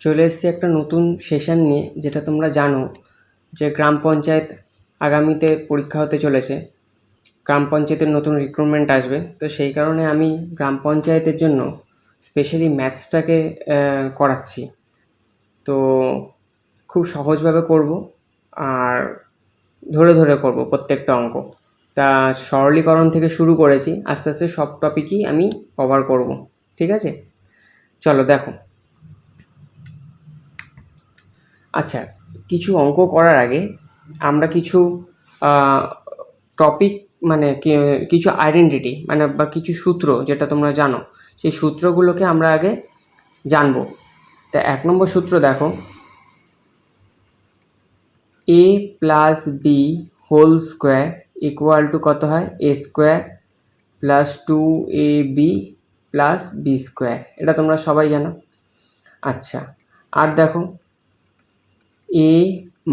চলে এসেছি একটা নতুন সেশন নিয়ে, যেটা তোমরা জানো যে গ্রাম পঞ্চায়েত আগামীতে পরীক্ষা হতে চলেছে। গ্রাম পঞ্চায়েতের নতুন রিক্রুটমেন্ট আসবে, তো সেই কারণে আমি গ্রাম পঞ্চায়েতের জন্য স্পেশালি ম্যাথসটাকে করাচ্ছি। তো খুব সহজভাবে করব আর ধরে ধরে করব প্রত্যেকটা অঙ্ক। তা সরলীকরণ থেকে শুরু করেছি, আস্তে আস্তে সব টপিকই আমি কভার করব। ঠিক আছে, চলো দেখো। আচ্ছা, কিছু অঙ্ক করার আগে আমরা কিছু টপিক মানে কিছু আইডেন্টিটি বা কিছু সূত্র, যেটা তোমরা জানো, সেই সূত্রগুলোকে আমরা আগে জানবো। তা 1 নম্বর সূত্র দেখো, a plus B whole square equal to কত হয়? a square plus 2ab plus B square. এটা তোমরা সবাই জানো। আচ্ছা, আর দেখো a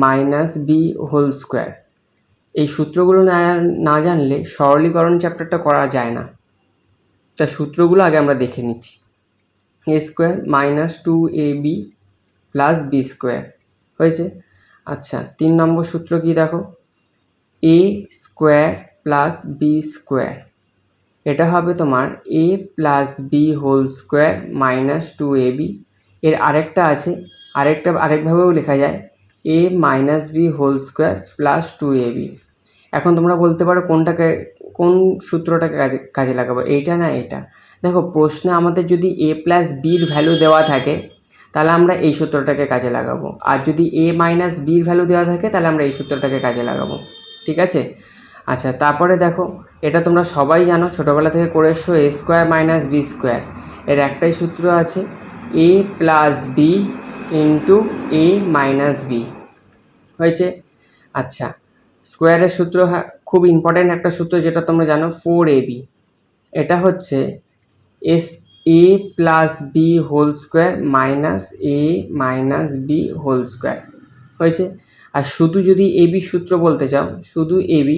minus B whole square. এই সূত্রগুলো না জানলে সরলীকরণ চ্যাপ্টারটা করা যায় না। তা সূত্রগুলো আগে আমরা দেখে নিচ্ছি। a square minus 2ab plus B square হয়েছে। আচ্ছা, 3 নম্বর সূত্র কি দেখো, a square plus B square. এটা হবে তোমার a plus B whole square minus 2ab। এর আরেকটা আছে, আরেকভাবেও লেখা যায় a minus B whole square plus 2ab। এখন তোমরা বলতে পারো কোন সূত্রটাকে কাজে লাগাবো, এইটা না এটা? দেখো, প্রশ্নে আমাদের যদি a প্লাস বির ভ্যালু দেওয়া থাকে তাহলে আমরা এই সূত্রটাকে কাজে লাগাবো, আর যদি a মাইনাস বির ভ্যালু দেওয়া থাকে তাহলে আমরা এই সূত্রটাকে কাজে লাগাবো। ঠিক আছে। আচ্ছা, তারপরে দেখো, এটা তোমরা সবাই জানো, ছোটোবেলা থেকে করে এসছো, a square minus B square. এর একটাই সূত্র আছে, a plus B into a minus B হয়েছে। আচ্ছা, স্কোয়ারের সূত্র, খুব ইম্পর্ট্যান্ট একটা সূত্র, যেটা তোমরা জানো, 4ab। এটা হচ্ছে a plus B whole square minus a minus B whole square হয়েছে। আর শুধু যদি ab সূত্র বলতে চাও, শুধু ab,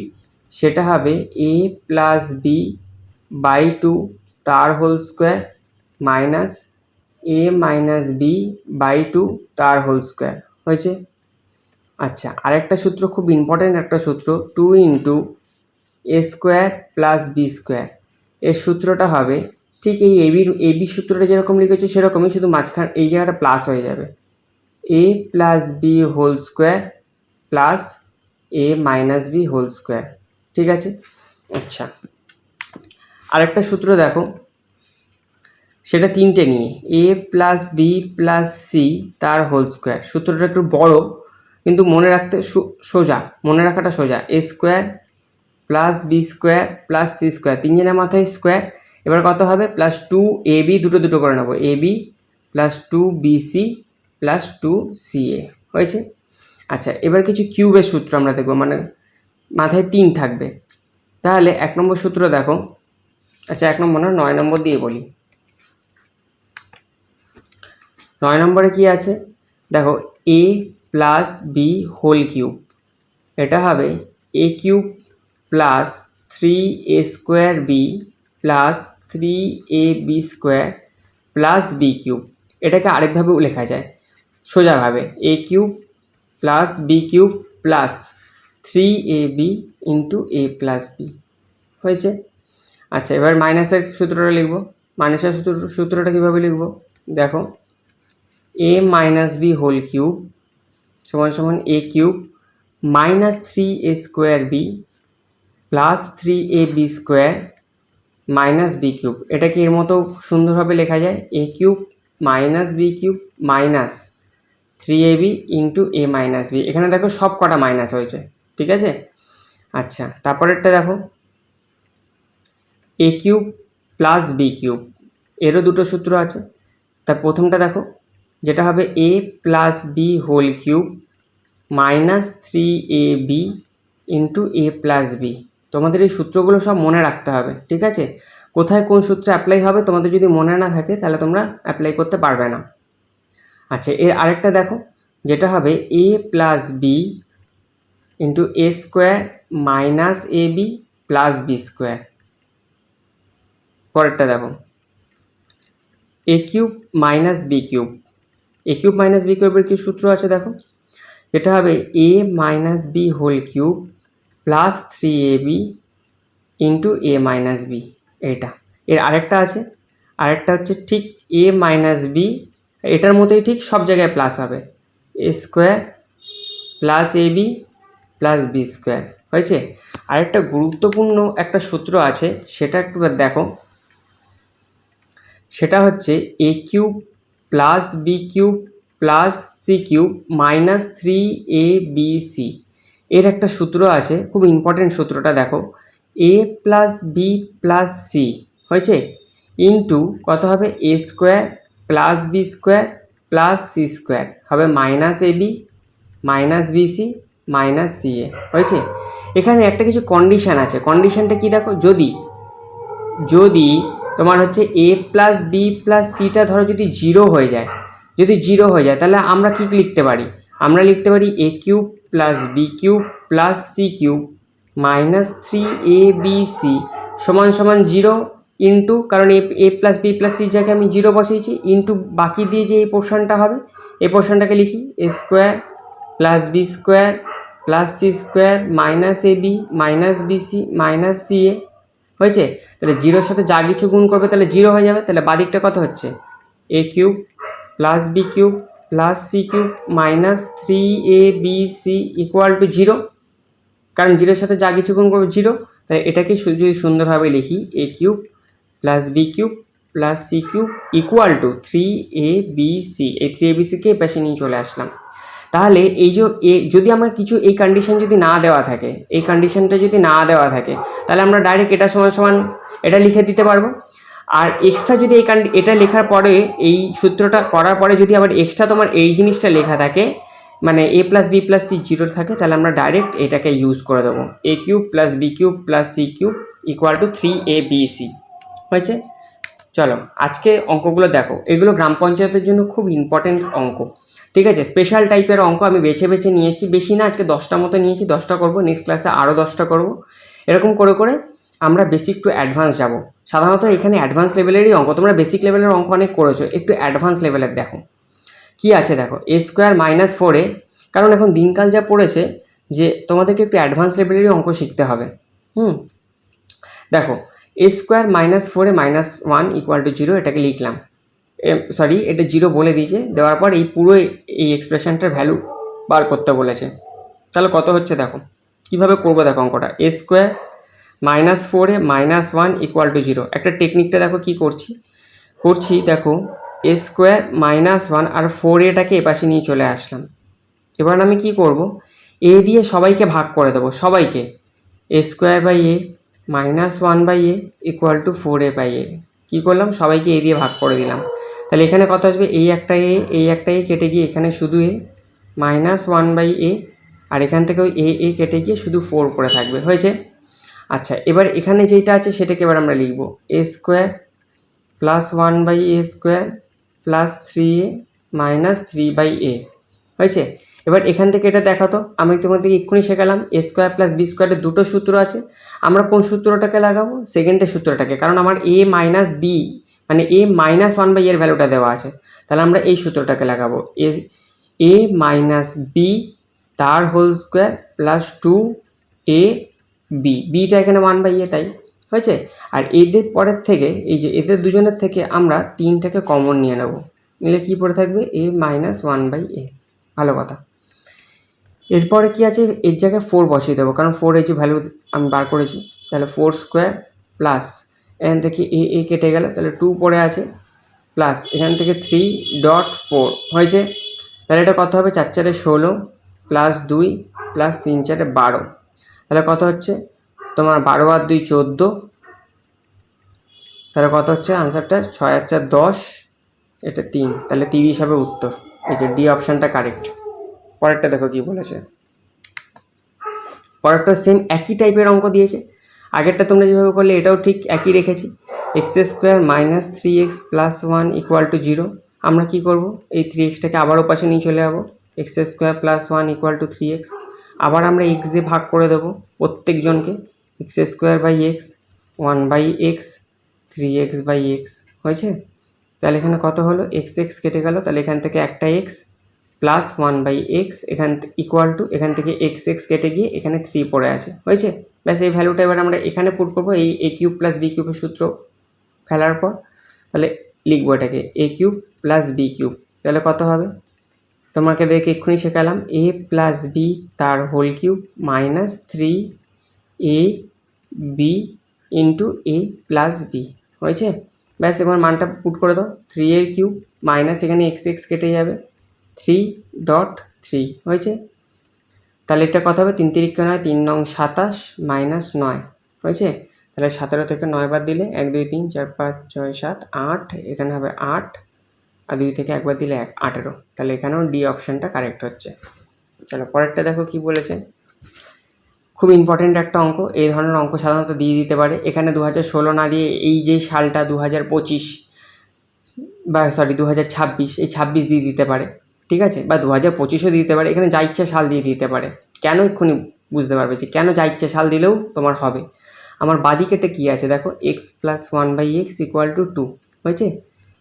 সেটা হবে a প্লাস বি বাই 2 তার whole square minus a minus B by 2 তার হোল স্কোয়ার হয়েছে। আচ্ছা, আরেকটা সূত্র, খুব ইম্পর্ট্যান্ট একটা সূত্র, 2 into A square plus B square. এর সূত্রটা হবে ঠিক এই এবি সূত্রটা যেরকম লিখেছো সেরকমই, শুধু মাঝখান এই জায়গাটা প্লাস হয়ে যাবে, a plus B whole square plus a minus B whole square. ঠিক আছে। আচ্ছা, আরেকটা সূত্র দেখো, সেটা 3টে নিয়ে, a plus B plus C তার হোল স্কোয়ার। সূত্রটা একটু বড়, কিন্তু মনে রাখাটা সোজা। A square plus B square plus C square, 3 জনের মাথায় স্কোয়ার। এবার কত হবে? প্লাস 2ab, দুটো করে নেবো, ab plus 2bc plus 2ca হয়েছে। আচ্ছা, এবার কিছু কিউবের সূত্র আমরা দেখবো, মানে মাথায় 3 থাকবে। তাহলে 1 নম্বর সূত্র দেখো। আচ্ছা, 1 নম্বর না, 9 নম্বর দিয়ে বলি। 9 নম্বরে কি আছে দেখো, a plus B whole cube. এটা হবে a cube plus 3a square B plus 3ab square plus B cube. এটাকে আরেকভাবেও লেখা যায় সোজাভাবে, a cube plus B cube plus 3ab into a plus B হয়েছে। আচ্ছা, এবার মাইনাসের সূত্রটা লিখব। মাইনাসের সূত্রটা কীভাবে লিখব দেখো, a minus B whole cube সমান সমান a cube minus 3a square B plus 3ab square minus B cube. এটাকে এর মতো সুন্দরভাবে লেখা যায়, a cube minus B cube minus 3ab into a minus B. এখানে দেখো সব কটা মাইনাস হয়েছে। ঠিক আছে। আচ্ছা, তারপরেরটা দেখো, a cube plus B cube, এরও দুটো সূত্র আছে। তার প্রথমটা দেখো, যেটা হবে a plus B whole cube minus 3ab into a plus B. তোমাদের এই সূত্রগুলো সব মনে রাখতে হবে। ঠিক আছে। কোথায় কোন সূত্র অ্যাপ্লাই হবে তোমাদের যদি মনে না থাকে তাহলে তোমরা অ্যাপ্লাই করতে পারবে না। আচ্ছা, এর আরেকটা দেখো, যেটা হবে a plus B into A square minus A B plus B square. পরেরটা দেখো, A cube minus B cube. A cube minus B কিউবের কি সূত্র আছে দেখো, এটা হবে A minus B whole cube plus 3ab into A minus B. এটা এর আরেকটা আছে, আরেকটা হচ্ছে ঠিক এ মাইনাস বি, এটার মতোই ঠিক সব জায়গায় প্লাস হবে, A square plus A B plus B square. হয়েছে। আরেকটা গুরুত্বপূর্ণ একটা সূত্র আছে, সেটা একটু দেখো, সেটা হচ্ছে A cube plus B cube plus C cube minus 3abc। এর একটা সূত্র আছে, খুব ইম্পর্টেন্ট সূত্রটা দেখো, A plus B plus C হয়েছে ইন্টু কত হবে, A square plus B square plus C square হবে minus A B minus BC minus C A. হয়েছে। এখানে একটা কিছু কন্ডিশান আছে, কন্ডিশানটা কি দেখো, যদি যদি তোমার হচ্ছে এ প্লাস বি প্লাস সিটা ধরো যদি জিরো হয়ে যায়, যদি জিরো হয়ে যায় তাহলে আমরা কি লিখতে পারি, আমরা লিখতে পারি A cube plus B cube plus C cube minus 3abc সমান সমান জিরো ইন্টু, কারণ এ প্লাস বি প্লাস সির জায়গায় আমি জিরো বসিয়েছি, ইন্টু বাকি দিয়ে যে এই পোর্শনটা হবে, এই পোর্শনটাকে লিখি A square plus B square plus C square minus A B minus BC minus C A. হয়েছে। তাহলে জিরোর সাথে যা কিছু গুণ করবে তাহলে জিরো হয়ে যাবে, তাহলে বাদিকটা কত হচ্ছে, A cube plus B cube plus C cube minus 3abc equal to zero, কারণ জিরোর সাথে যা কিছু গুণ করবে জিরো। তাহলে এটাকে যদি সুন্দরভাবে লিখি A cube plus B cube plus C cube equal to 3abc, এই 3abcকে পাশে নিয়ে চলে আসলাম। তাহলে এই যে যদি আমার কিছু এই কন্ডিশন যদি না দেওয়া থাকে, এই কন্ডিশনটা যদি না দেওয়া থাকে, তাহলে আমরা ডাইরেক্ট এটা সমান সমান এটা লিখে দিতে পারবো। আর এক্সট্রা যদি এটা লেখার পরে, এই সূত্রটা করার পরে যদি আবার এক্সট্রা তোমার এই জিনিসটা লেখা থাকে, মানে A plus B plus C zero থাকে, তাহলে আমরা ডাইরেক্ট এটাকে ইউজ করে দেবো, A cube plus B cube plus C cube equal to 3abc। হয়েছে। চলো আজকে অঙ্কগুলো দেখো, এগুলো গ্রাম পঞ্চায়েতের জন্য খুব ইম্পর্টেন্ট অঙ্ক। ঠিক আছে, স্পেশাল টাইপের অঙ্ক আমি বেছে বেছে নিয়েছি, বেশি না, আজকে 10টা মতো নিয়েছি, 10টা করবো, নেক্সট ক্লাসে আরও 10টা করবো। এরকম করে করে আমরা বেসিক টু অ্যাডভান্স যাব। সাধারণত এখানে অ্যাডভান্স লেভেলেরই অঙ্ক, তোমরা বেসিক লেভেলের অঙ্ক অনেক করেছো, একটু অ্যাডভান্স লেভেলের দেখো কি আছে। দেখো এ স্কোয়ার মাইনাস 4a, কারণ এখন দিনকাল যা পড়েছে যে তোমাদেরকে একটু অ্যাডভান্স লেভেলেরই অঙ্ক শিখতে হবে। দেখো A square minus 4a minus 1 equal to zero, এটাকে লিখলাম, সরি এটা জিরো বলে দিয়েছে, দেওয়ার পর এই পুরো এই এক্সপ্রেশনটার ভ্যালু বার করতে বলেছে। তাহলে কত হচ্ছে দেখো, কীভাবে করবো দেখো অঙ্কটা, A square minus 4a minus 1 equal to zero. একটা টেকনিকটা দেখো কি করছি দেখো, এ স্কোয়ার মাইনাস 1 আর 4aটাকে এপাশে নিয়ে চলে আসলাম। এবার আমি কি করব, এ দিয়ে সবাইকে ভাগ করে দেবো, সবাইকে, A square by A minus 1 by A equal to 4a by A. কী করলাম, সবাইকে এ দিয়ে ভাগ করে দিলাম। তাহলে এখানে কত আসবে, এই একটা এ কেটে গিয়ে এখানে শুধু এ মাইনাস 1 বাই এ, আর এখান থেকে ওই এ কেটে গিয়ে শুধু 4 করে থাকবে। হয়েছে। আচ্ছা এবার এখানে যেটা আছে সেটাকে এবার আমরা লিখব, A square plus 1 by A square plus 3a minus 3 by A. হয়েছে। এবার এখান থেকে এটা দেখাতো, আমি তোমাদেরকে এক্ষুনি শেখালাম এ স্কোয়ার প্লাস বি স্কোয়ারের দুটো সূত্র আছে, আমরা কোন সূত্রটাকে লাগাবো, সেকেন্ডের সূত্রটাকে, কারণ আমার এ মাইনাস বি মানে এ মাইনাস 1 বাই এর ভ্যালুটা দেওয়া আছে, তাহলে আমরা এই সূত্রটাকে লাগাবো, এ মাইনাস বি তার whole square plus 2a B, বিটা এখানে 1 বাই এ, তাই হয়েছে। আর এদের পরের থেকে এই যে এদের দুজনের থেকে আমরা 3টাকে কমন নিয়ে নেব, নিলে কী পড়ে থাকবে, এ মাইনাস 1 বাই এ। ভালো কথা। এরপরে কি আছে, এর জায়গায় 4 বসিয়ে দেবো, কারণ 4 এই যে ভ্যালু আমি বার করেছি। তাহলে 4 স্কোয়ার প্লাস এখান থেকে এ কেটে গেল, তাহলে 2 পড়ে আছে, প্লাস এখান থেকে 3.4 হয়েছে। তাহলে এটা কত হবে, 4 4 16 প্লাস 2 প্লাস 3 4 12, তাহলে কত হচ্ছে তোমার 12 আর 2 14, তাহলে কত হচ্ছে আনসারটা 6 আর 4 10, এটা 3, তাহলে 30 হবে উত্তর। এই যে ডি অপশানটা কারেক্ট। পরেরটা দেখো কি বলেছে, পরেরটা সেম একই টাইপের অঙ্ক দিয়েছে, আগেরটা তোমরা যেভাবে করলে এটাও ঠিক একই রেখেছি, x square minus 3x plus 1 equal to zero. আমরা কী করবো, এই 3xটাকে আবারও পাশে নিয়ে চলে যাবো, X square plus 1 equal to 3x, আবার আমরা এক্স দিয়ে ভাগ করে দেবো প্রত্যেকজনকে, X square by X 1 by X 3x by X. হয়েছে। তাহলে এখানে কত হলো, এক্স এক্স কেটে গেল, তাহলে এখান থেকে একটা এক্স প্লাস 1/x এখান ইকুয়াল টু এখান থেকে এক্স এক্স কেটে গিয়ে এখানে 3 পড়ে আছে, হয়েছে। ব্যাস এই ভ্যালুটা এবার আমরা এখানে পুট করবো এই a কিউব প্লাস বি কিউবের সূত্র ফেলার পর। তাহলে লিখবো এটাকে a cube plus B cube, তাহলে কত হবে, তোমাকে দেখে এক্ষুনি শেখালাম a প্লাস বি তার whole cube minus 3ab into a plus B, হয়েছে। ব্যাস এবার মানটা পুট করে দাও, 3 এর কিউব মাইনাস এখানে এক্স এক্স কেটে যাবে 3.3, হয়েছে। তাহলে এটা কত হবে, 3 তিরিক্ষা 9, 3 নং 27 মাইনাস 9, হয়েছে। তাহলে 17 থেকে 9 বাদ দিলে 1 2 3 4 5 6 7 8, এখানে হবে 8, আর 2 থেকে 1 বাদ দিলে 1, 18। তাহলে এখানেও ডি অপশানটা কারেক্ট হচ্ছে। চলো পরেরটা দেখো কি বলেছে, খুব ইম্পর্টেন্ট একটা অঙ্ক। এই ধরনের অঙ্ক সাধারণত দিয়ে দিতে পারে। এখানে 2016 না দিয়ে এই যে সালটা 2025 বা সরি 2026, এই 26 দিয়ে দিতে পারে, ঠিক আছে, বা 2025ও দিতে পারে। এখানে যা ইচ্ছা সাল দিয়ে দিতে পারে। কেন এক্ষুনি বুঝতে পারবে যে কেন যা ইচ্ছা সাল দিলেও তোমার হবে। আমার বাদিকেটা কী আছে দেখো, x plus 1/x equal to 2, হয়েছে।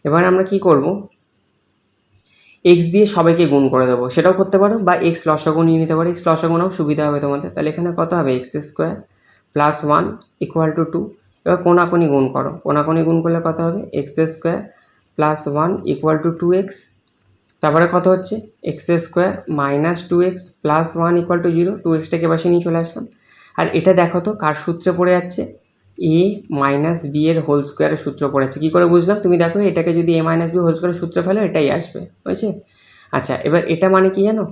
এবার আমরা কি করব, এক্স দিয়ে সবাইকে গুণ করে দেবো, সেটাও করতে পারো, বা এক্স লসাগু নিয়ে নিতে পারো, এক্স লসাগু নাও সুবিধা হবে তোমাদের। তাহলে এখানে কত হবে, x square plus 1 equal two 2। এবার কোনাকুনি গুণ করো, কোনাকুনি গুণ করলে কত হবে, x square plus 1 equal two 2x, তারপরে কত হচ্ছে, x square minus 2x plus 1 equal to 0, 2xটাকে পাশে নিয়ে চলে আসলাম। আর এটা দেখো তো কার সূত্রে পড়ে যাচ্ছে, a মাইনাস বি এর হোল স্কোয়ারের সূত্র পড়ে যাচ্ছে। কী করে বুঝলাম, তুমি দেখো এটাকে যদি a মাইনাস বি হোল স্কোয়ারের সূত্র ফেলো এটাই আসবে, হয়েছে। আচ্ছা এবার এটা মানে কি জানো,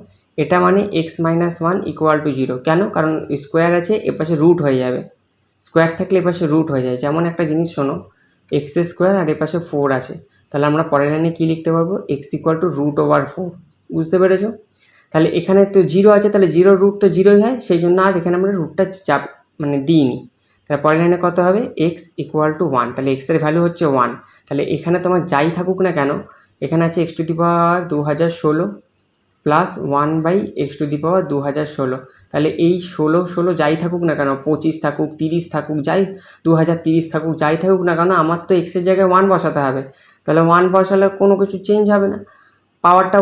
এটা মানে এক্স মাইনাস 1 ইকুয়াল টু 0, কেন, কারণ স্কোয়ার আছে, এপাশে রুট হয়ে যাবে, স্কোয়ার থাকলে এপাশে রুট হয়ে যায়। যেমন একটা জিনিস শোনো, এক্স স্কোয়ার আর এপাশে 4 আছে, তাহলে আমরা পরের লাইনে কী লিখতে পারবো, এক্স ইকুয়াল টু √/4, বুঝতে পেরেছো। তাহলে এখানে তো 0 আছে, তাহলে 0 রুট তো 0ই হয়, সেই জন্য আর এখানে আমরা রুটটা চাপ মানে দিইনি। তাহলে পরের লাইনে কত হবে, এক্স ইকুয়াল টু 1, তাহলে এক্সের ভ্যালু হচ্ছে 1। তাহলে এখানে তোমার যাই থাকুক না কেন, এখানে আছে x to the power 2016 plus 1/x⁻2016, তাহলে এই 16 যাই থাকুক না কেন, 25 থাকুক 30 থাকুক, যাই 2030 থাকুক, যাই থাকুক না কেন, আমার তো এক্সের জায়গায় 1 বসাতে হবে। তাহলে 1 বসালে কোনো কিছু চেঞ্জ হবে না, পাওয়ারটা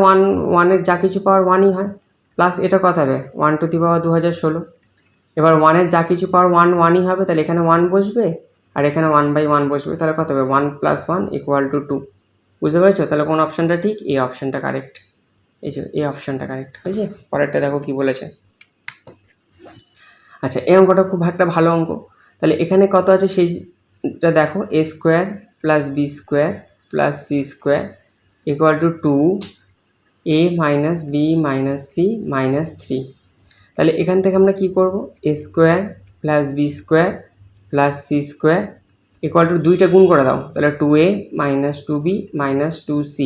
1 যা কিছু পাওয়ার 1ই হয়। প্লাস এটা কত হবে, 1/2016, এবার 1 যা কিছু পাওয়ার 1ই হবে, তাহলে এখানে 1 বসবে আর এখানে 1/1 বসবে, তাহলে কত হবে, 1 + 1 ইকুয়াল টু 2, বুঝতে পেরেছো। তাহলে কোন অপশানটা ঠিক, এই অপশানটা কারেক্ট, এই যে এই অপশানটা কারেক্ট, হয়েছে। পরেরটা দেখো কি বলেছে। আচ্ছা এই অঙ্কটা খুব একটা ভালো অঙ্ক। তাহলে এখানে কত আছে সেইটা দেখো, a square plus B square plus C square equal to 2a minus b minus c minus 3। তাহলে এখান থেকে আমরা কি করব, a square plus B square plus C square equal to 2টা গুণ করে দাও, তাহলে 2a minus 2b minus 2c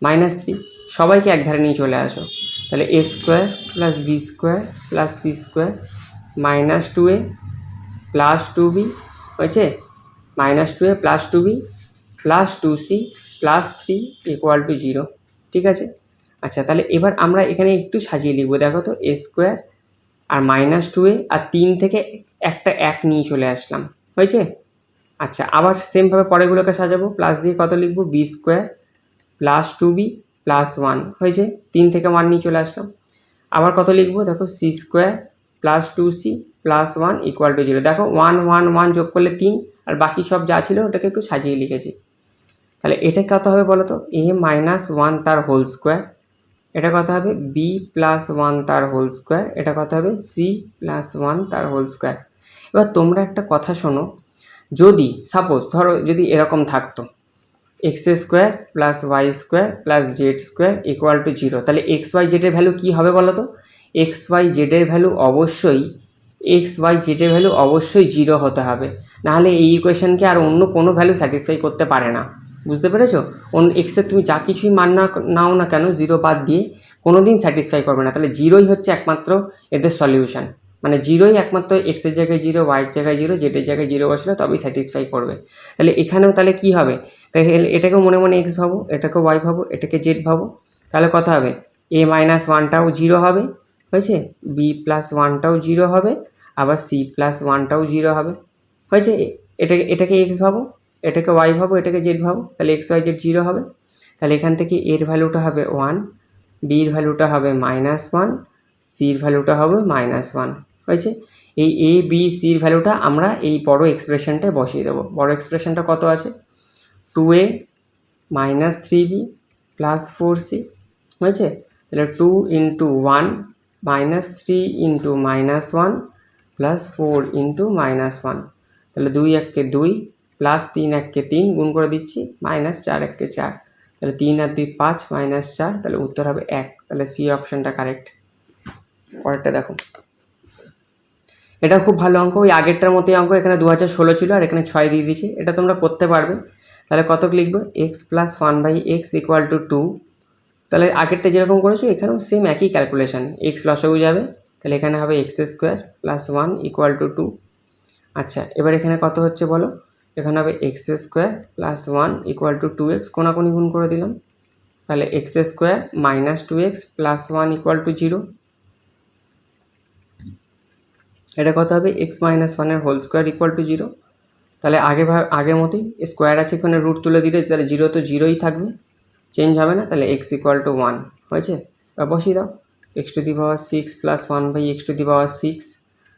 minus 3, সবাইকে এক ধারে নিয়ে চলে আসো। তাহলে a square plus B square plus C square minus 2a plus 2b, হয়েছে, minus 2a plus 2b plus 2c plus 3 equal to 0, ঠিক আছে। আচ্ছা তাহলে এবার আমরা এখানে একটু সাজিয়ে লিখবো, দেখো তো a স্কোয়ার আর মাইনাস 2a আর 3 থেকে একটা 1 নিয়ে চলে আসলাম, হয়েছে। আচ্ছা আবার সেমভাবে পরেরগুলোকে সাজাবো, প্লাস দিয়ে কত লিখবো, B square plus 2b plus 1, হয়েছে, 3 থেকে 1 নিয়ে চলে আসলাম। আবার কত লিখবো, দেখো c square plus 2c plus 1 equal to 0, দেখো 1 1 1 যোগ করলে 3, আর বাকি সব যা ছিল ওটাকে একটু সাজিয়ে লিখেছি। তাহলে এটা কত হবে বলো তো, a মাইনাস 1 তার হোল স্কোয়ার, এটা কত হবে, বি প্লাস 1 তার হোল স্কোয়ার, এটা কত হবে, সি প্লাস 1 তার হোল স্কোয়ার। এবার তোমরা একটা কথা শোনো, যদি সাপোজ ধরো যদি এরকম থাকতো x square plus y square plus z square equal to 0, তাহলে এক্স ওয়াই জেডের ভ্যালু কী হবে বলো তো, এক্স ওয়াই জেডের ভ্যালু অবশ্যই 0 হতে হবে, নাহলে এই ইকুয়েশনকে আর অন্য কোনো ভ্যালু স্যাটিসফাই করতে পারে না, বুঝতে পেরেছো। অন্য এক্সের তুমি যা কিছুই মান নাও না কেন 0 বাদ দিয়ে কোনো দিন স্যাটিসফাই করবে না, তাহলে 0ই হচ্ছে একমাত্র এদের সলিউশন, মানে 0ই একমাত্র এক্সের জায়গায় 0, ওয়াইয়ের জায়গায় 0, জেডের জায়গায় 0 বসলে তবেই স্যাটিসফাই করবে। তাহলে এখানেও তাহলে কী হবে, তাহলে এটাকেও মনে মনে এক্স ভাবো, এটাকেও ওয়াই ভাবো, এটাকে জেড ভাবো, তাহলে কথা হবে a মাইনাস 1টাও 0 হবে, হয়েছে, বি প্লাস 1টাও 0 হবে, আবার সি প্লাস 1টাও 0 হবে, হয়েছে। এটাকে এক্স ভাবো, এটাকে ওয়াই ভাবো, এটাকে জেড ভাবো, তাহলে এক্স ওয়াই জেড 0 হবে। তাহলে এখান থেকে এর ভ্যালুটা হবে 1, বির ভ্যালুটা হবে -1, সির ভ্যালুটা হবে -1 হয়েছে। এই এ বি সির ভ্যালুটা আমরা এই বড় এক্সপ্রেশনটায় বসিয়ে দেবো। বড় এক্সপ্রেশনটা কত আছে, 2a - 3b প্লাস 4c হয়েছে। তাহলে 2 × 1 -3 × -1 প্লাস 4 × -1, তাহলে 2 1 2 প্লাস 3 1 3 গুণ করে দিচ্ছি, -4 1 4, তাহলে 3 আর 2 5 -4, তাহলে উত্তর হবে 1। তাহলে সি অপশনটা কারেক্ট। পরেরটা দেখো, এটা খুব ভালো অঙ্ক, ওই আগেরটার মতোই অঙ্ক। এখানে 2016 ছিল আর এখানে 6 দিয়ে দিয়েছে, এটা তোমরা করতে পারবে। তাহলে কত লিখবো, এক্স প্লাস 1/x = 2। তাহলে আগেরটা যেরকম করেছো এখানেও সেম একই ক্যালকুলেশন, এক্স লসাগু যাবে, তাহলে এখানে হবে x² + 1 = 2। আচ্ছা, এবার এখানে কত হচ্ছে বলো, এখানে হবে x² + 1 = 2x, কোনাকুনি গুণ করে দিলাম, তাহলে x² - 2x + 1 = 0। এটা কত হবে, x - 1 এর হোল স্কোয়ার = 0। তাহলে আগের মতোই স্কোয়ার আছে, এখানে রুট তুলে দিলে তাহলে 0 তো 0ই থাকবে, চেঞ্জ হবে না, তাহলে x = 1 হয়েছে। এবার বসিয়ে দাও, x⁻6 + 1/x⁻6,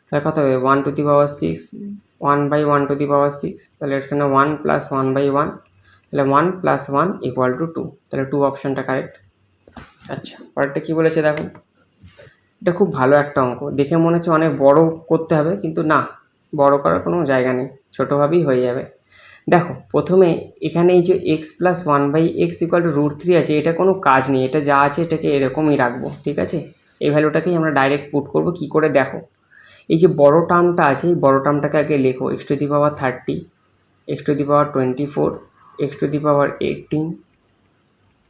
তাহলে কত হবে 1⁻6 1/1⁻6, তাহলে এখানে 1 + 1/1, তাহলে 1 + 1 = 2, তাহলে 2 অপশনটা কারেক্ট। আচ্ছা, পরেরটা কী বলেছে দেখো, এটা খুব ভালো একটা অঙ্ক, দেখে মনে হচ্ছে অনেক বড় করতে হবে, কিন্তু না, বড় করার কোনো জায়গা নেই, ছোটোভাবেই হয়ে যাবে। দেখো প্রথমে এখানে এই যে x + 1/x = √3 আছে, এটা কোনো কাজ নেই, এটা যা আছে এটাকে এরকমই রাখবো, ঠিক আছে। এই ভ্যালুটাকেই আমরা ডাইরেক্ট পুট করব। কি করে দেখো, এই যে বড় টার্মটা আছে, এই বড় টার্মটাকে আগে লেখো, x⁻30, x⁻24, x⁻18,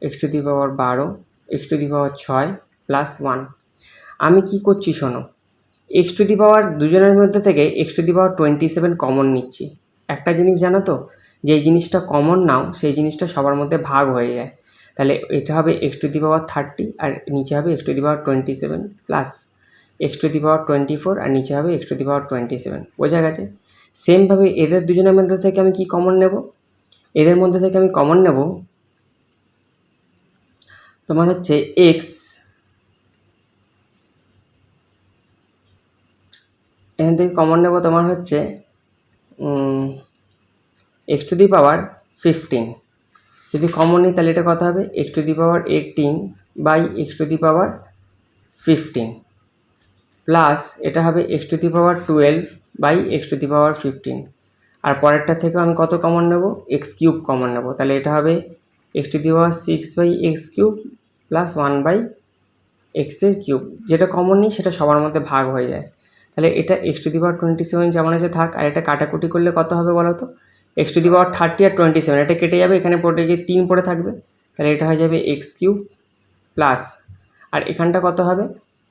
x⁻12, x⁻6 + 1। আমি কি করছি শোনো, দুজনের মধ্যে থেকে x⁻27 কমন নিচ্ছি। একটা জিনিস জানো তো, যেই জিনিসটা কমন নাও সেই জিনিসটা সবার মধ্যে ভাগ হয়ে যায়। তাহলে এটা হবে x⁻30 আর নিচে হবে x⁻27 প্লাস x⁻24 আর নিচে হবে x⁻27, বোঝা গেছে। সেমভাবে এদের দুজনের মধ্যে থেকে আমি কি কমন নেব, এদের মধ্যে থেকে আমি কমন নেব তোমার হচ্ছে এক্স, এখান থেকে কমন নেব তোমার হচ্ছে x⁻15। যদি কমন নিই তাহলে এটা কত হবে, x⁻18/x⁻15 প্লাস এটা হবে x⁻12/x⁻15। আর পরেরটা থেকেও আমি কত কমন নেব, x³ কমন নেব, তাহলে এটা হবে x⁻6/x³ প্লাস 1/x³। যেটা কমন নিই সেটা সবার মধ্যে ভাগ হয়ে যায়, তাহলে এটা x⁻27 যেমন আছে থাক, আর এটা কাটাকুটি করলে কত হবে বলো তো, x⁻30 আর 27 এটা কেটে যাবে, এখানে পড়ে গিয়ে 3 পড়ে থাকবে, তাহলে এটা হয়ে যাবে x³ প্লাস, আর এখানটা কত হবে,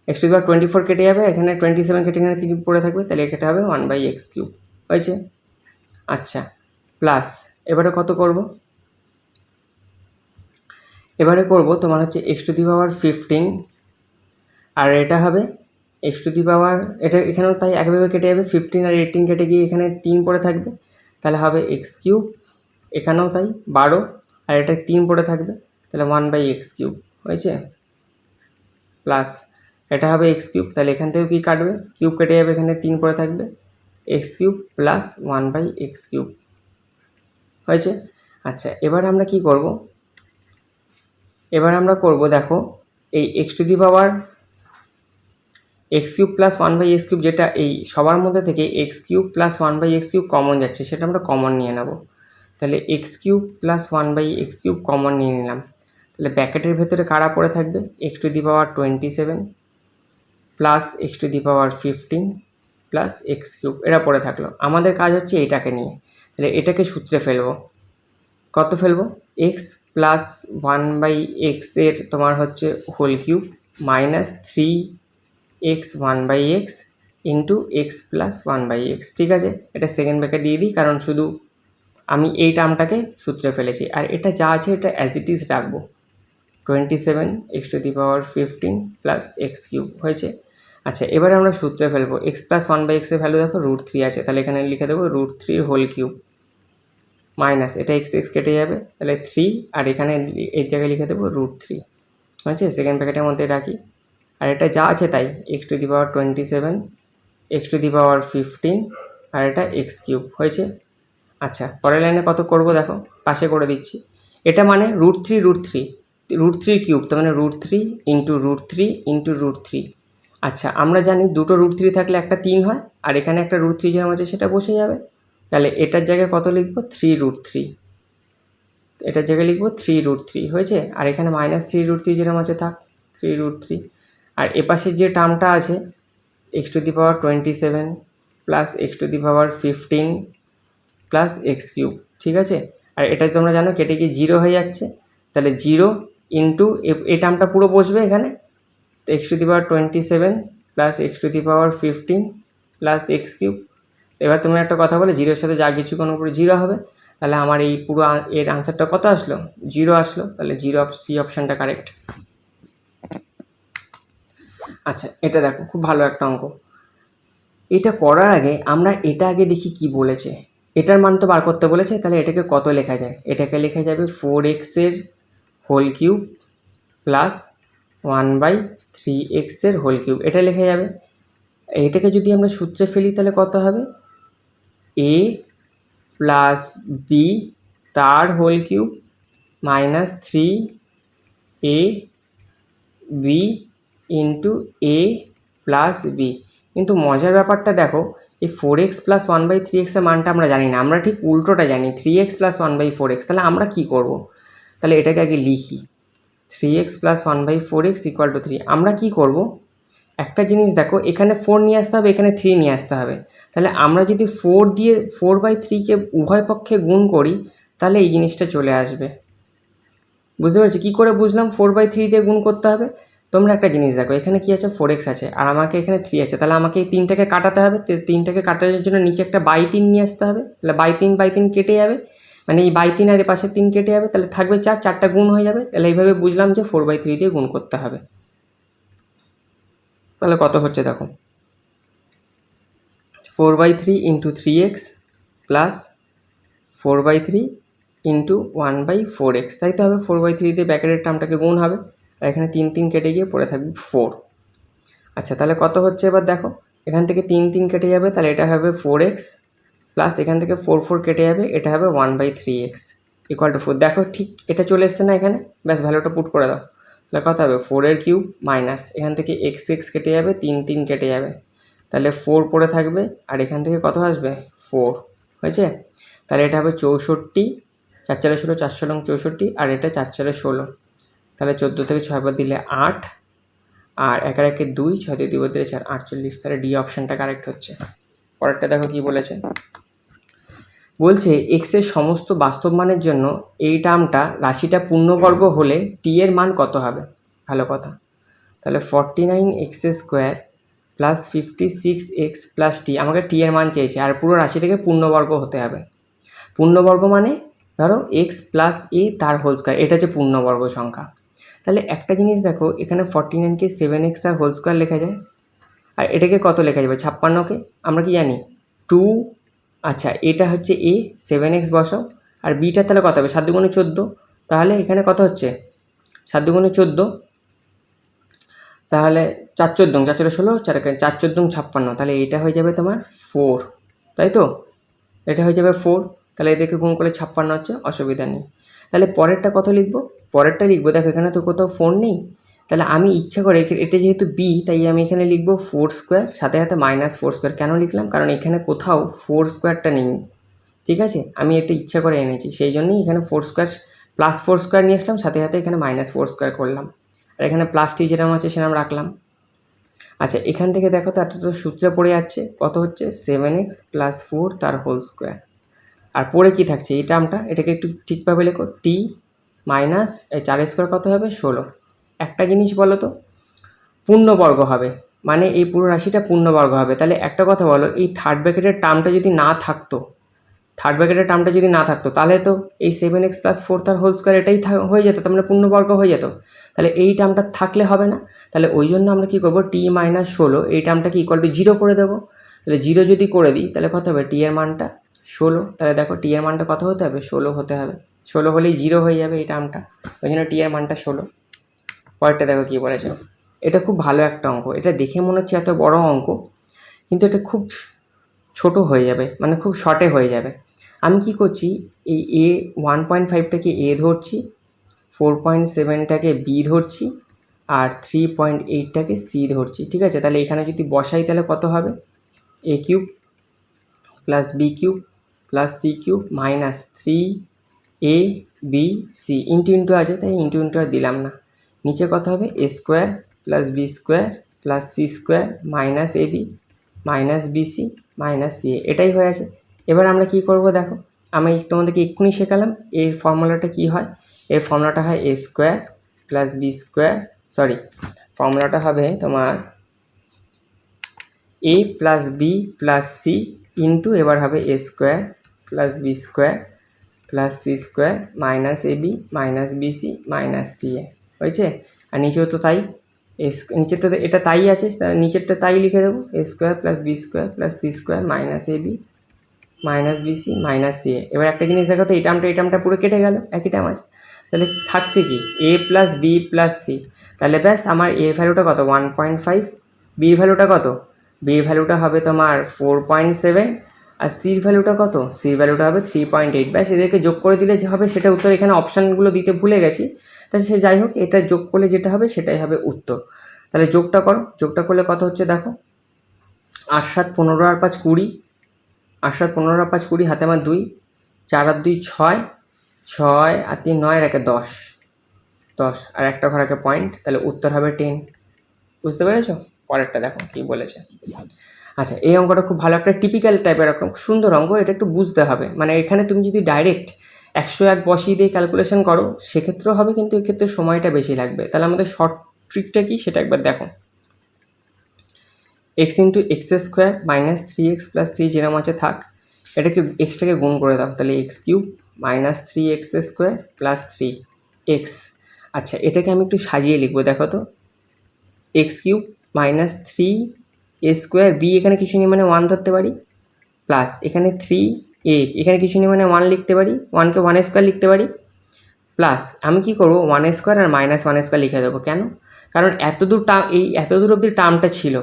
x⁻24 কেটে যাবে, এখানে 27 কেটে এখানে 3 পড়ে থাকবে, তাহলে এটা হবে 1/x³ হয়েছে। আচ্ছা, প্লাস এবারে কত করব, এবারে করব তোমার হচ্ছে x⁻15, আর এটা হবে এটা এখানেও তাই একভাবে কেটে যাবে, 15 আর 18 কেটে গিয়ে এখানে 3 পড়ে থাকবে, তাহলে হবে x³ এখানেও তাই 12, আর এটা 3 পড়ে থাকবে, তাহলে 1/x³ হয়েছে। প্লাস এটা হবে x³ তাহলে এখান থেকেও কি কাটবে, কিউব কেটে যাবে, এখানে 3 পড়ে থাকবে, x³ প্লাস 1/x³ হয়েছে। আচ্ছা, এবার আমরা কি করব, এবার আমরা করব দেখো, এই x³ প্লাস 1/x³ যেটা এই সবার মধ্যে থেকে x³ প্লাস 1/x³ কমন যাচ্ছে, সেটা আমরা কমন নিয়ে নেব। তাহলে x³ প্লাস 1/x³ কমন নিয়ে নিলাম, তাহলে ব্র্যাকেটের ভেতরে কারা পড়ে থাকবে, x⁻27 plus x⁻15 plus x³ এরা পড়ে থাকলো। আমাদের কাজ হচ্ছে এইটাকে নিয়ে, তাহলে এটাকে সূত্রে ফেলবো, কত ফেলবো, x প্লাস 1/x এর তোমার হচ্ছে whole cube minus 3x 1/x into x plus 1/x, ঠিক আছে। এটা সেকেন্ড ব্র্যাকেট দিয়ে দিই, কারণ শুধু আমি এই টার্মটাকে সূত্রে ফেলেছি, আর এটা যা আছে এটা অ্যাজ ইট ইজ রাখবো, 27 x⁻15 প্লাস x³ হয়েছে। আচ্ছা, এবারে আমরা সূত্রে ফেলবো, x প্লাস 1/x এর ভ্যালু দেখো √3 আছে, তাহলে এখানে লিখে দেবো √3 হোল কিউব মাইনাস এটা এক্স এক্স কেটে যাবে, তাহলে 3, আর এখানে এর জায়গায় লিখে দেবো √3। হয়েছে, সেকেন্ড ব্র্যাকেটের মধ্যে রাখি। আর এটা যা আছে তাই x⁻27, x⁻15, আর এটা x³ হয়েছে। আচ্ছা, পরের লাইনে কত করব দেখো, পাশে করে দিচ্ছি। এটা মানে √3 তার মানে √3 ইন্টু √3 ইন্টু √3। আচ্ছা, আমরা জানি দুটো √3 থাকলে একটা 3 হয়, আর এখানে একটা √3 যেরকম আছে সেটা বসে যাবে। তাহলে এটার জায়গায় কত লিখবো, 3√3। এটার জায়গায় লিখবো 3√3 হয়েছে, আর এখানে -3√3 যেরকম আছে থাক 3√3। আর এপাশের যে টার্মটা আছে x⁻27 plus x⁻15 plus x³, ঠিক আছে। আর এটা তোমরা জানো কেটে গিয়ে 0 হয়ে যাচ্ছে, তাহলে 0 ইন্টু এই টার্মটা পুরো বসবে এখানে, তো x⁻27 plus x⁻15 plus x³। এবার তোমরা একটা কথা বলে, 0-এর সাথে যা কিছু কোনো উপরে 0 হবে, তাহলে আমার এই পুরো এর আনসারটা কত আসলো, 0 আসলো। তাহলে 0 সি অপশানটা কারেক্ট। আচ্ছা, এটা দেখো খুব ভালো একটা অঙ্ক। এটা করার আগে আমরা এটা আগে দেখি কি বলেছে। এটার মান তো বার করতে বলেছে, তাহলে এটাকে কত লেখা যায়, এটাকে লেখা যাবে 4x³ প্লাস 1/3x³ এটা লেখা যাবে। এটাকে যদি আমরা সূত্রে ফেলি তাহলে কত হবে, a প্লাস বি তার whole minus 3ab into a plus B. কিন্তু মজার ব্যাপারটা দেখো, এই 4x প্লাস 1/3x এর মানটা আমরা জানি না, আমরা ঠিক উল্টোটা জানি, 3x প্লাস 1/4x। তাহলে আমরা কি করব, তাহলে এটাকে আগে লিখি, 3x plus 1/4x equal to 3। আমরা কি করব, একটা জিনিস দেখো, এখানে 4 নিয়ে আসতে হবে, এখানে 3 নিয়ে আসতে হবে। তাহলে আমরা যদি 4 দিয়ে 4/3কে উভয় পক্ষে গুণ করি, তাহলে এই জিনিসটা চলে আসবে। বুঝতে পেরেছি কী করে বুঝলাম 4/3 দিয়ে গুণ করতে হবে? তোমরা একটা জিনিস দেখো, এখানে কি আছে, 4x আছে, আর আমাকে এখানে 3 আছে, তাহলে আমাকে এই 3টাকে কাটাতে হবে। 3টাকে কাটানোর জন্য নিচে একটা বাই 3 নিয়ে আসতে হবে, তাহলে বাই 3 কেটে যাবে, মানে এই বাই 3 আর এ পাশের 3 কেটে যাবে, তাহলে থাকবে 4, 4টা গুণ হয়ে যাবে। তাহলে এইভাবে বুঝলাম যে 4/3 দিয়ে গুণ করতে হবে। তাহলে কত হচ্ছে দেখো, 4/3 into 3x plus 4/3 into 1/4x, তাই তো হবে। 4/3 দিয়ে ব্র্যাকেটের টার্মটাকে গুণ হবে, আর এখানে 3 কেটে গিয়ে পড়ে থাকবে 4। আচ্ছা, তাহলে কত হচ্ছে এবার দেখো, এখান থেকে 3 কেটে যাবে, তাহলে এটা হবে 4x প্লাস এখান থেকে 4 কেটে যাবে, এটা হবে 1/3x ইকুয়াল টু 4। দেখো ঠিক এটা চলে এসছে না এখানে, ব্যাস ভ্যালুটা পুট করে দাও, তাহলে কত হবে 4³ মাইনাস এখান থেকে x কেটে যাবে, 3 কেটে যাবে, তাহলে 4 পড়ে থাকবে, আর এখান থেকে কত আসবে 4 হয়েছে। তাহলে এটা হবে 64, 4 4 16, 4 16 64, আর এটা 4 4 16, তাহলে 14 থেকে 6 বার দিলে 8, আর 1 আর 1 2, 6 দিয়ে 2 বার দিলে 4, 48। তাহলে ডি অপশানটা কারেক্ট হচ্ছে। পরেরটা দেখো কি বলেছে, বলছে এক্সের সমস্ত বাস্তব মানের জন্য এই টার্মটা রাশিটা পূর্ণবর্গ হলে টি এর মান কত হবে। ভালো কথা, তাহলে 49x² প্লাস 56x প্লাস টি, আমাকে টি এর মান চেয়েছে, আর পুরো রাশিটাকে পূর্ণবর্গ হতে হবে। পূর্ণবর্গ মানে ধরো এক্স প্লাস এ তার হোল স্কোয়ার, এটা হচ্ছে পূর্ণবর্গ সংখ্যা। তাহলে একটা জিনিস দেখো, এখানে 49কে 7x তার হোল স্কোয়ার লেখা যায়, আর এটাকে কত লেখা যাবে, 56কে আমরা কি জানি 2। আচ্ছা, এটা হচ্ছে এ, 7x বসাও, আর বিটা তাহলে কত হবে 7 দুগুণে 14, তাহলে এখানে কত হচ্ছে 7 দুগুণে 14, তাহলে 4 14, 4 4 16, 4 14 56, তাহলে এইটা হয়ে যাবে তোমার 4, তাই তো, এটা হয়ে যাবে 4। তাহলে এদেরকে গুণ করলে 56 হচ্ছে, অসুবিধা নেই। তাহলে পরেরটা কত লিখবো, পরেরটা লিখবো দেখো, এখানে তো কোথাও 4 নেই, তাহলে আমি ইচ্ছা করে এটা যেহেতু বি, তাই আমি এখানে লিখবো 4² সাথে সাথে -4²। কেন লিখলাম, কারণ এখানে কোথাও 4² নেই, ঠিক আছে, আমি এটা ইচ্ছা করে এনেছি, সেই জন্যই এখানে 4² প্লাস 4² নিয়ে আসলাম, সাথে সাথে এখানে -4² করলাম, আর এখানে প্লাসটি যেরকম আছে সেরকম রাখলাম। আচ্ছা, এখান থেকে দেখো তার তো সূত্রে পড়ে যাচ্ছে, কত হচ্ছে 7x প্লাস 4 তার হোল স্কোয়ার, আর পরে কি থাকছে এই টার্মটা, এটাকে একটু ঠিকভাবে লেখো, টি মাইনাস 4² কত হবে 16। একটা জিনিস বলো তো, পূর্ণবর্গ হবে মানে এই পুরো রাশিটা পূর্ণবর্গ হবে, তাহলে একটা কথা বলো, এই থার্ড ব্র্যাকেটের টার্মটা যদি না থাকতো, তাহলে তো এই 7x প্লাস 4 তার হোল স্কোয়ার এটাই হয়ে যেত, তার মানে পূর্ণবর্গ হয়ে যেত। তাহলে এই টার্মটা থাকলে হবে না, তাহলে ওই জন্য আমরা কী করবো, টি মাইনাস 16 এই টার্মটাকে ইকুয়াল টু 0 করে দেবো। তাহলে 0 যদি করে দিই তাহলে কত হবে, টি এর মানটা 16, তাহলে দেখো টি এর মানটা কত হতে হবে? 16 হতে হবে। 16 হলেই 0 হয়ে যাবে এই টার্মটা, ওই জন্য টি এর মানটা 16। পরেরটা দেখো কী বলেছে। এটা খুব ভালো একটা অঙ্ক, এটা দেখে মনে হচ্ছে এত বড় অঙ্ক, কিন্তু এটা খুব ছোট হয়ে যাবে, মানে খুব শর্টে হয়ে যাবে। আমি কি করছি, এই এ 1.5টাকে এ ধরছি, 4.7টাকে বি ধরছি, আর 3.8টাকে সি ধরছি। ঠিক আছে, তাহলে এখানে যদি বসাই তাহলে কত হবে? A cube plus B cube plus C cube minus 3 A B C into into আছে, তাই ইন্টু ইন্টু আর দিলাম না। নিচে কত হবে? A square plus B square plus C square minus A B minus BC minus C A, এটাই হয়ে আছে। এবার আমরা কি করব দেখো, আমি তোমাদেরকে এক্ষুনি শেখালাম এর ফর্মুলাটা কি হয়। এর ফর্মুলাটা হয় A square plus B square, sorry ফর্মুলাটা হবে তোমার A plus B plus C into এবার হবে A square plus B square plus C square minus A B minus BC minus C A, হয়েছে? আর নিচেও তো তাই, নিচেরটা এটা তাই আছে, নিচেরটা তাই লিখে দেবো, A square plus B square plus C square minus A B minus BC minus C A. এবার একটা জিনিস দেখো তো, এই টার্মটা পুরো কেটে গেল, একই টার্ম আছে, তাহলে থাকছে কি? এ প্লাস বি প্লাস সি। তাহলে ব্যাস আমার এর ভ্যালুটা কত? 1.5, বির ভ্যালুটা কত? বির ভ্যালুটা হবে তোমার 4.7, আর সির ভ্যালুটা কত? সির ভ্যালুটা হবে 3.8। ব্যাস এদেরকে যোগ করে দিলে যে হবে সেটা উত্তর। এখানে অপশানগুলো দিতে ভুলে গেছি, তাহলে সে যাই হোক, এটা যোগ করলে যেটা হবে সেটাই হবে উত্তর। তাহলে যোগটা করো, যোগটা করলে কত হচ্ছে দেখো, 8 7 15 আর 5 20, 8 7 15 আর 5 20, হাতে আমার 2, 4 আর 2 6, 6 আর 3 9 আর 1 10, 10 আর একটা ঘর একে পয়েন্ট, তাহলে উত্তর হবে 10। বুঝতে পেরেছো? পরেরটা দেখো কী বলেছে। আচ্ছা, এই অঙ্কটা খুব ভালো একটা টিপিক্যাল টাইপের একটা সুন্দর অঙ্ক, এটা একটু বুঝতে হবে। মানে এখানে তুমি যদি ডাইরেক্ট 101 বসিয়ে দিয়ে ক্যালকুলেশন করো সেক্ষেত্রেও হবে, কিন্তু এক্ষেত্রে সময়টা বেশি লাগবে। তাহলে আমাদের শর্ট ট্রিকটা কি সেটা একবার দেখো। X into x square minus 3x plus 3 যেরকম আছে থাক, এটাকে এক্সটাকে গুণ করে দাও, তাহলে x cube minus 3x square plus 3x। আচ্ছা, এটাকে আমি একটু সাজিয়ে লিখবো, দেখো তো, x cube minus 3a square, b এখানে কিছু নেই মানে 1 ধরতে পারি, প্লাস এখানে 3a এখানে কিছু নেই মানে 1 লিখতে পারি, 1কে 1 স্কোয়ার লিখতে পারি, প্লাস আমি কি করবো 1 স্কোয়ার আর মাইনাস 1 স্কোয়ার লিখে দেবো। কেন? কারণ এতদূর অবধি টার্মটা ছিল,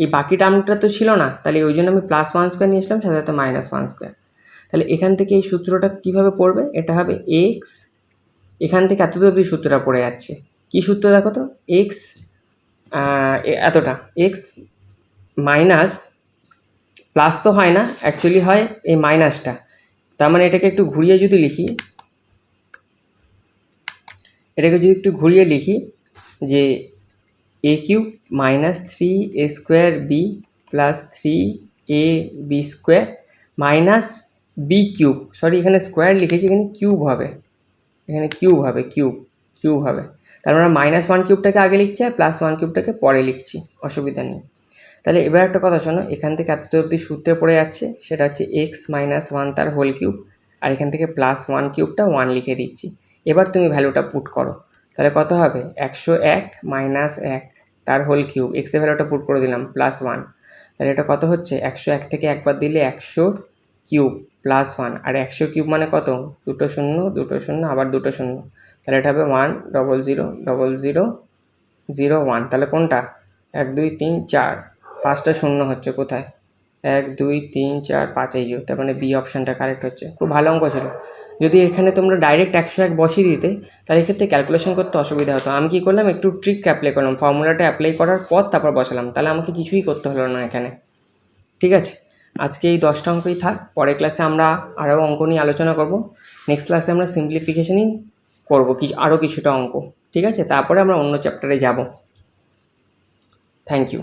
এই বাকি টার্মটা তো ছিল না, তাহলে ওই জন্য আমি প্লাস 1 স্কোয়ার নিয়ে আসলাম, সাথে সাথে মাইনাস 1 স্কোয়ার। তাহলে এখান থেকে এই সূত্রটা কীভাবে পড়বে? এটা হবে এক্স, এখান থেকে এতদূর অবধি সূত্রটা পড়ে যাচ্ছে। কী সূত্র দেখো তো? এক্স এতটা, এক্স মাইনাস, প্লাস তো হয় না অ্যাকচুয়ালি, হয় এই মাইনাসটা, তার মানে এটাকে একটু ঘুরিয়ে যদি লিখি, এটাকে যদি একটু ঘুরিয়ে লিখি যে A cube minus 3a square B plus 3ab square minus B cube, sorry এখানে স্কোয়ার লিখেছি, এখানে কিউব হবে, এখানে কিউব হবে, কিউব হবে। তার মানে মাইনাস 1 কিউবটাকে আগে লিখছি আর প্লাস 1 কিউবটাকে পরে লিখছি, অসুবিধা নেই। তাহলে এবার একটা কথা শোনো, এখান থেকে এত অবধি সূত্রে পড়ে যাচ্ছে, সেটা হচ্ছে এক্স মাইনাস 1 তার হোল কিউব, আর এখান থেকে প্লাস 1 কিউবটা 1 লিখে দিচ্ছি। এবার তুমি ভ্যালুটা পুট করো, তাহলে কত হবে? 101 মাইনাস 1 তার হোল কিউব, এক্সের ভ্যালুটা পুট করে দিলাম প্লাস 1, তাহলে এটা কত হচ্ছে? 101 থেকে একবার দিলে 100 কিউব প্লাস 1, আর 100 কিউব মানে কত? 2 শূন্য 2 শূন্য আবার 2 শূন্য, তাহলে এটা হবে 1000001। তাহলে কোনটা? 1 2 3 4, 5টা শূন্য হচ্ছে কোথায়? 1 2 3 4 5, এই যে, তার মানে বি অপশানটা কারেক্ট হচ্ছে। খুব ভালো অঙ্ক ছিল। যদি এখানে তোমরা ডাইরেক্ট 101 বসিয়ে দিতে তাহলে এক্ষেত্রে ক্যালকুলেশন করতে অসুবিধা হতো। আমি কী করলাম, একটু ট্রিক অ্যাপ্লাই করলাম, ফর্মুলাটা অ্যাপ্লাই করার পর তারপর বসালাম, তাহলে আমাকে কিছুই করতে হলো না এখানে। ঠিক আছে, আজকে এই 10টা অঙ্কই থাক, পরের ক্লাসে আমরা আরও অঙ্ক নিয়ে আলোচনা করব। নেক্সট ক্লাসে আমরা সিম্পলিফিকেশনই করবো, আরও কিছুটা অঙ্ক। ঠিক আছে, তারপরে আমরা অন্য চ্যাপ্টারে যাব। Thank you.